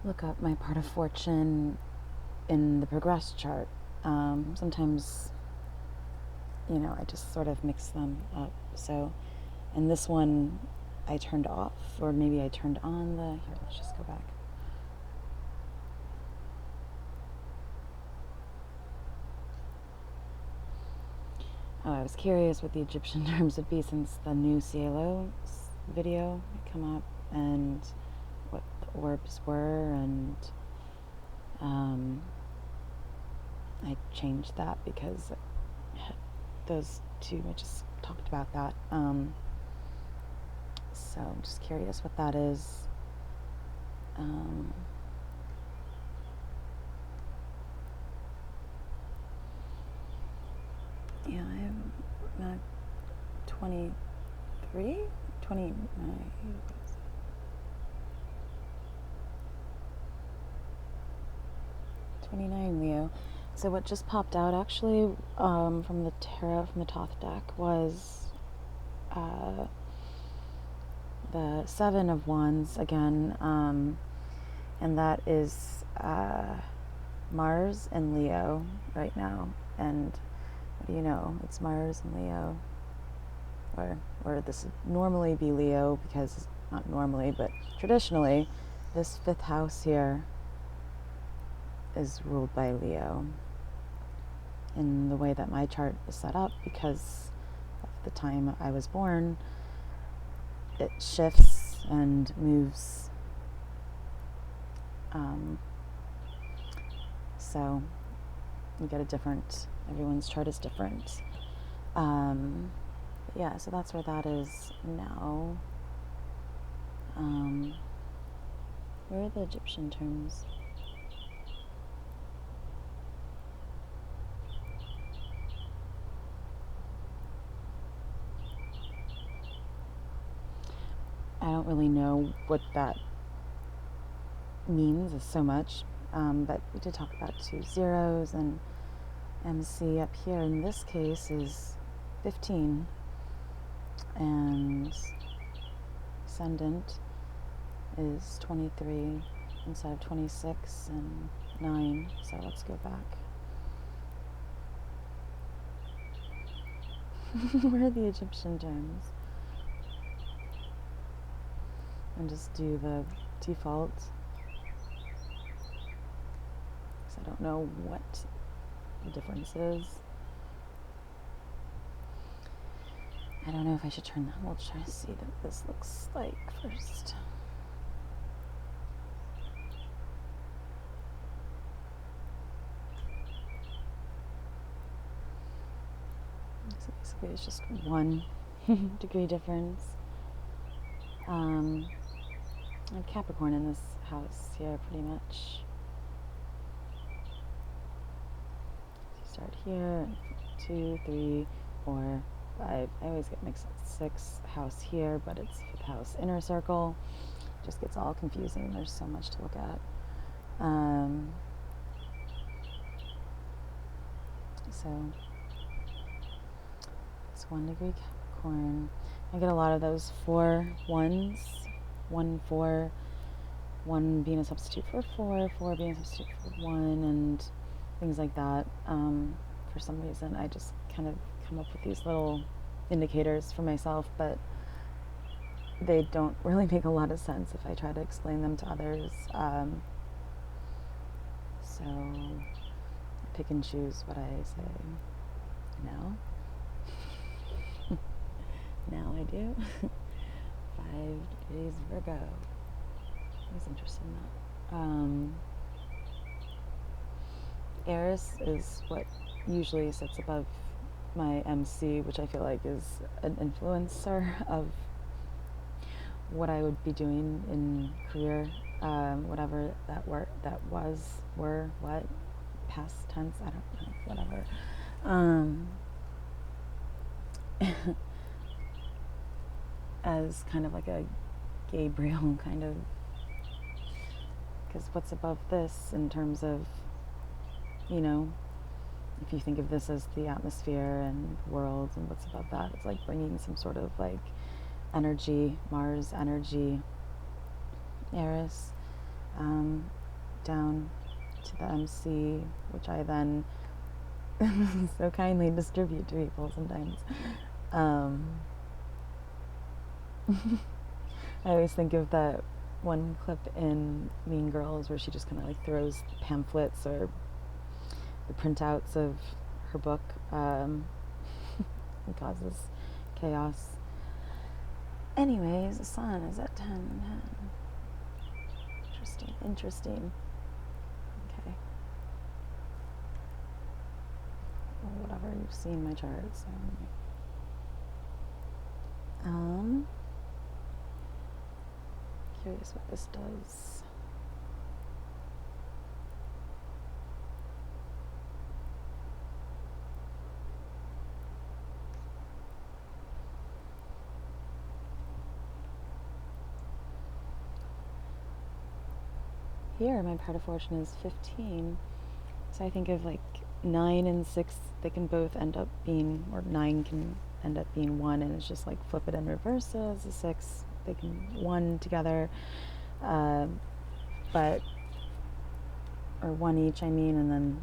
look up my part of fortune in the progress chart. Sometimes, I just sort of mix them up. So in this one, I turned off, or maybe I turned on here, let's just go back. Oh, I was curious what the Egyptian terms would be since the new Cielo video had come up, and what the orbs were, and I changed that because those two, I just talked about that. So I'm just curious what that is. Yeah, I'm 23, 29. 29 Leo. So what just popped out actually from the tarot, from the Thoth deck, was the Seven of Wands again, and that is Mars and Leo right now. And what do you know? It's Mars and Leo, or this would normally be Leo, because not normally, but traditionally, this fifth house here is ruled by Leo in the way that my chart is set up, because of the time I was born. It shifts and moves. So you get everyone's chart is different. Yeah, so that's where that is now. Where are the Egyptian terms? I don't really know what that means so much, but we did talk about 2 zeros, and MC up here in this case is 15, and ascendant is 23 instead of 26, and 9. So let's go back. Where are the Egyptian terms? And just do the default, because I don't know what the difference is. I don't know if I should turn that. We'll try to see what this looks like first. So basically it's just 1 degree difference. I have Capricorn in this house here, pretty much. So you start here, 2, 3, 4, 5. I always get mixed up 6 house here, but it's 5th house inner circle. Just gets all confusing. There's so much to look at. So it's 1 degree Capricorn. I get a lot of those 4 1s, 1 4, 1 being a substitute for 4, 4 being a substitute for 1, and things like that. For some reason, I just kind of come up with these little indicators for myself, but they don't really make a lot of sense if I try to explain them to others. So I pick and choose what I say. Now I do. 5 degrees Virgo. I was interested in that. Eris is what usually sits above my MC, which I feel like is an influencer of what I would be doing in career, whatever that were, what, past tense, I don't know, whatever. As kind of like a Gabriel kind of, because what's above this in terms of, if you think of this as the atmosphere and world, and what's above that, it's like bringing some sort of like energy, Mars energy, Eris. down to the MC, which I then so kindly distribute to people sometimes. I always think of that one clip in Mean Girls where she just kind of like throws pamphlets or the printouts of her book and causes chaos. Anyways, the sun is at 10. Interesting. Okay. Well, whatever, you've seen my charts. Curious what this does. Here, my part of fortune is 15. So I think of like 9 and 6, they can both end up being, or 9 can end up being 1, and it's just like flip it in reverse as a 6. They can 1 together, but, or 1 each, I mean, and then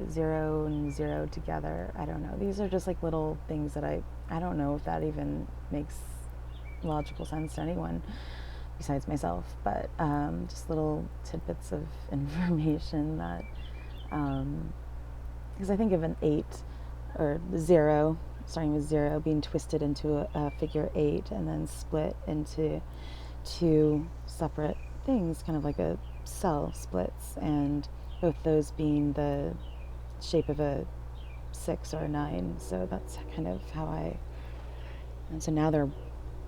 0 and 0 together. I don't know. These are just like little things that I don't know if that even makes logical sense to anyone besides myself, but just little tidbits of information that, because I think of an 8 or 0, starting with 0, being twisted into a figure 8 and then split into 2 separate things, kind of like a cell splits, and both those being the shape of a 6 or a 9. So that's kind of how and so now they're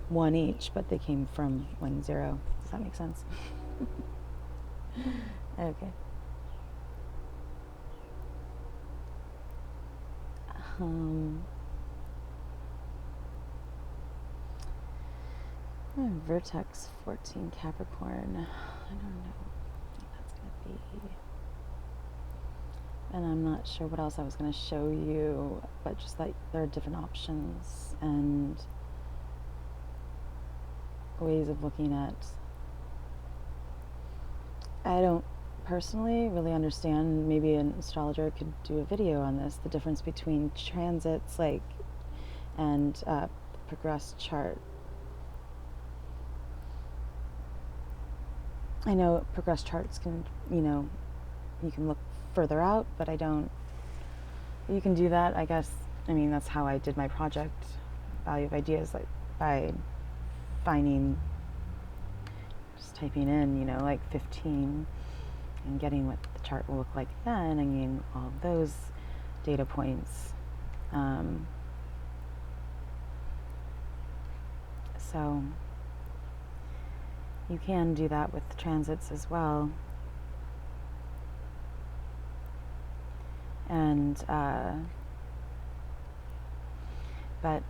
1 each, but they came from 1 0. Does that make sense? Okay. Vertex 14 Capricorn. I don't know what that's going to be. And I'm not sure what else I was going to show you, but just that there are different options and ways of looking at. I don't personally really understand, maybe an astrologer could do a video on this, the difference between transits and progressed chart. I know progressed charts can, you can look further out, but you can do that, I guess. I mean, that's how I did my project, Value of Ideas, like by finding, just typing in, like 15 and getting what the chart will look like then, and getting all of those data points. So you can do that with transits as well. And, but,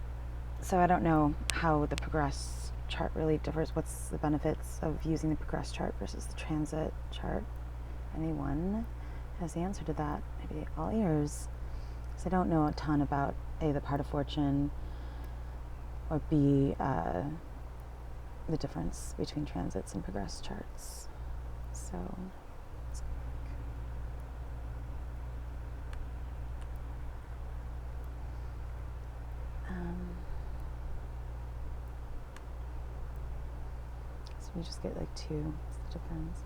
so I don't know how the progress chart really differs. What's the benefits of using the progress chart versus the transit chart? Anyone has the answer to that? Maybe all ears. Because I don't know a ton about A, the part of fortune, or B, the difference between transits and progress charts. So let's go back. So we just get like 2. What's the difference?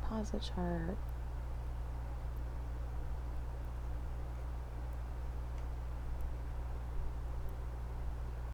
Pause the chart.